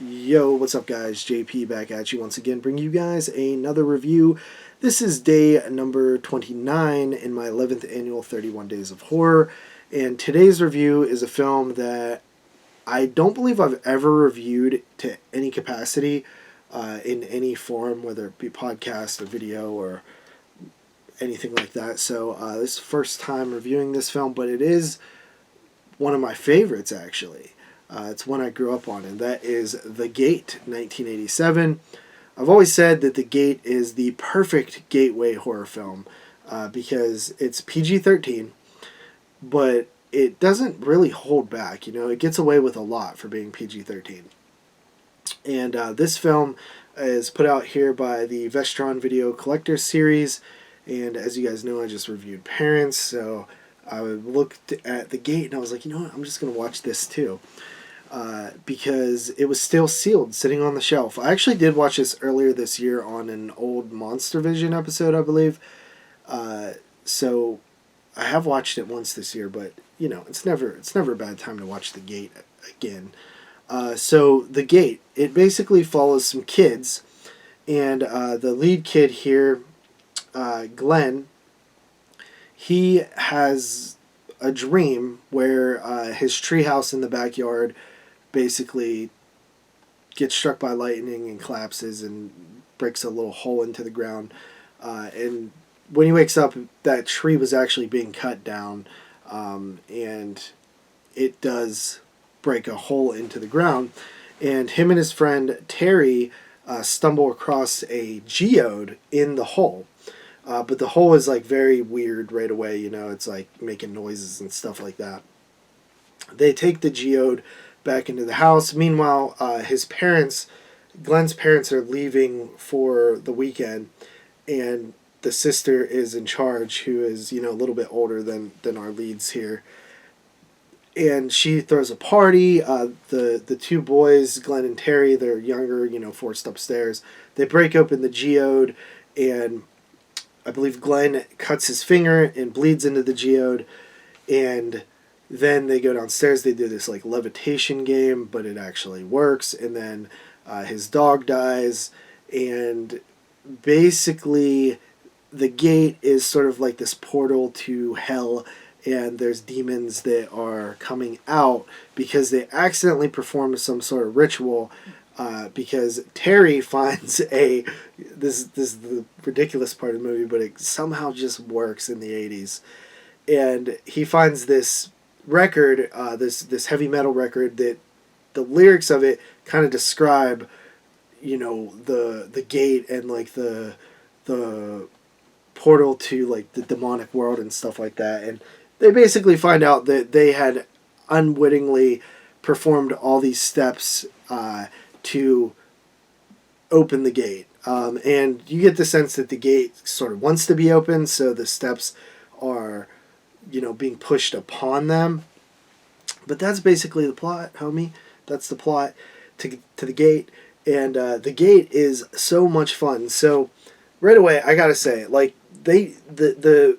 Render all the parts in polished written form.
Yo, what's up guys? JP back at you once again, bringing you guys another review. This is day number 29 in my 11th annual 31 Days of Horror, and today's review is a film that I don't believe I've ever reviewed to any capacity in any form, whether it be podcast or video or anything like that. So this is the first time reviewing this film, but it is one of my favorites actually. It's one I grew up on, and that is The Gate, 1987. I've always said that The Gate is the perfect gateway horror film because it's PG-13, but it doesn't really hold back. You know, it gets away with a lot for being PG-13. And this film is put out here by the Vestron Video Collector Series, and as you guys know, I just reviewed Parents, so I looked at The Gate and I was like, you know what, I'm just going to watch this too. Because it was still sealed, sitting on the shelf. I actually did watch this earlier this year on an old Monster Vision episode, I believe. So I have watched it once this year, but you know, it's never a bad time to watch The Gate again. So The Gate, it basically follows some kids, and the lead kid here, Glenn, he has a dream where his treehouse in the backyard basically gets struck by lightning and collapses and breaks a little hole into the ground. And when he wakes up, that tree was actually being cut down, and it does break a hole into the ground. And him and his friend Terry stumble across a geode in the hole. But the hole is like very weird right away, you know, it's like making noises and stuff like that. They take the geode back into the house. Meanwhile, his parents, Glenn's parents, are leaving for the weekend, and the sister is in charge, who is, you know, a little bit older than our leads here. And she throws a party. The two boys, Glenn and Terry, they're younger, you know, forced upstairs. They break open the geode, and I believe Glenn cuts his finger and bleeds into the geode, and then they go downstairs. They do this like levitation game, but it actually works. And then his dog dies, and basically the gate is sort of like this portal to hell, and there's demons that are coming out because they accidentally perform some sort of ritual. Because Terry finds this is the ridiculous part of the movie, but it somehow just works in the 80s. And he finds this record, this heavy metal record, that the lyrics of it kind of describe, you know, the gate and like the portal to like the demonic world and stuff like that. And they basically find out that they had unwittingly performed all these steps to open the gate. And you get the sense that the gate sort of wants to be open, so the steps are, you know, being pushed upon them. But that's basically the plot, homie. That's the plot to the gate. And the gate is so much fun. So right away, I gotta say, like, the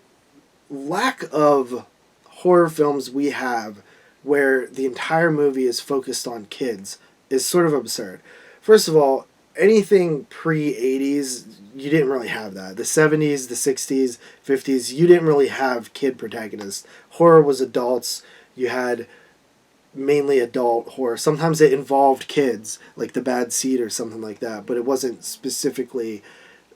lack of horror films we have where the entire movie is focused on kids is sort of absurd. First of all, anything pre-80s, you didn't really have that. The 70s, the 60s, 50s, you didn't really have kid protagonists. Horror was adults. You had mainly adult horror. Sometimes it involved kids, like The Bad Seed or something like that, but it wasn't specifically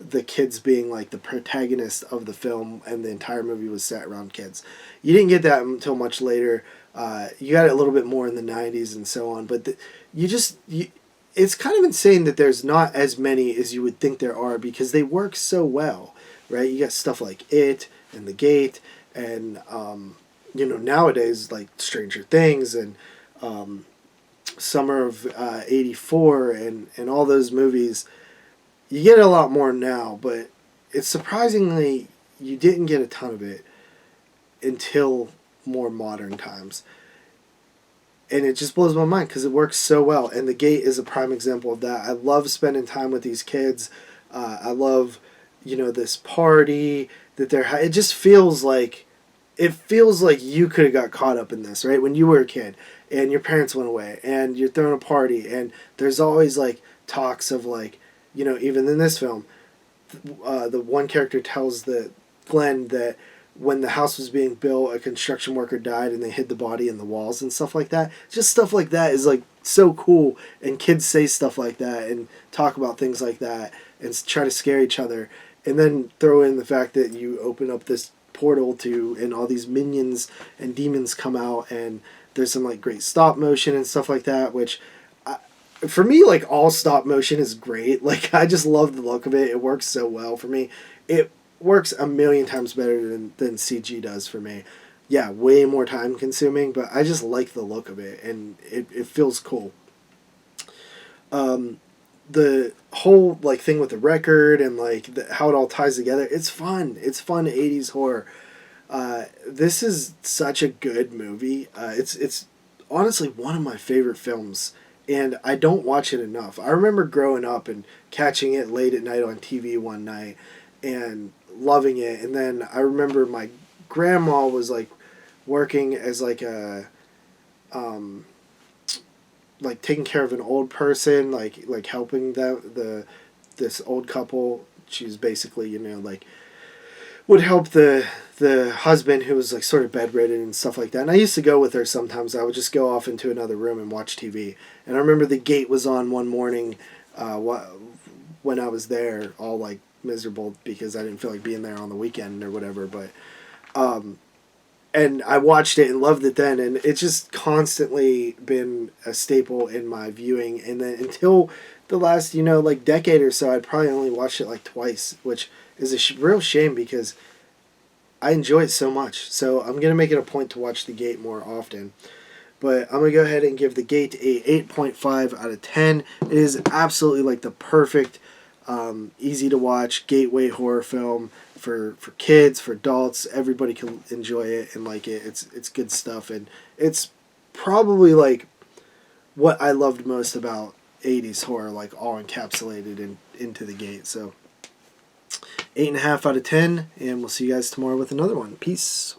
the kids being like the protagonist of the film, and the entire movie was set around kids. You didn't get that until much later. You got it a little bit more in the 90s and so on, but it's kind of insane that there's not as many as you would think there are, because they work so well, right? You got stuff like It and The Gate, and you know, nowadays like Stranger Things and Summer of '84 and all those movies. You get a lot more now, but it's surprisingly you didn't get a ton of it until more modern times. And it just blows my mind because it works so well. And The Gate is a prime example of that. I love spending time with these kids. I love, you know, this party that they're. It just feels like, you could have got caught up in this, right? When you were a kid, and your parents went away, and you're throwing a party, and there's always like talks of like, you know, even in this film, the one character tells the Glenn that when the house was being built, a construction worker died and they hid the body in the walls and stuff like that. Just stuff like that is like so cool, and kids say stuff like that and talk about things like that and try to scare each other, and then throw in the fact that you open up this portal to, and all these minions and demons come out, and there's some like great stop motion and stuff like that, which for me, like, all stop motion is great. Like, I just love the look of it. It works so well for me. It works a million times better than CG does for me. Yeah, way more time consuming, but I just like the look of it, and it feels cool. The whole like thing with the record and like how it all ties together, it's fun. It's fun 80s horror. This is such a good movie. It's honestly one of my favorite films, and I don't watch it enough. I remember growing up and catching it late at night on TV one night and loving it. And then I remember my grandma was like working as like a like taking care of an old person, like helping this old couple. She was basically, you know, like would help the husband who was like sort of bedridden and stuff like that. And I used to go with her sometimes. I would just go off into another room and watch TV. And I remember the gate was on one morning when I was there, all like miserable because I didn't feel like being there on the weekend or whatever. But and I watched it and loved it then, and it's just constantly been a staple in my viewing. And then until the last, you know, like decade or so, I'd probably only watched it like twice, which is a real shame because I enjoy it so much. So I'm going to make it a point to watch The Gate more often. But I'm going to go ahead and give The Gate a 8.5 out of 10. It is absolutely like the perfect, easy to watch gateway horror film for kids, for adults. Everybody can enjoy it and like it. It's good stuff, and it's probably like what I loved most about 80s horror, like all encapsulated into The Gate. So 8.5 out of 10, and we'll see you guys tomorrow with another one. Peace.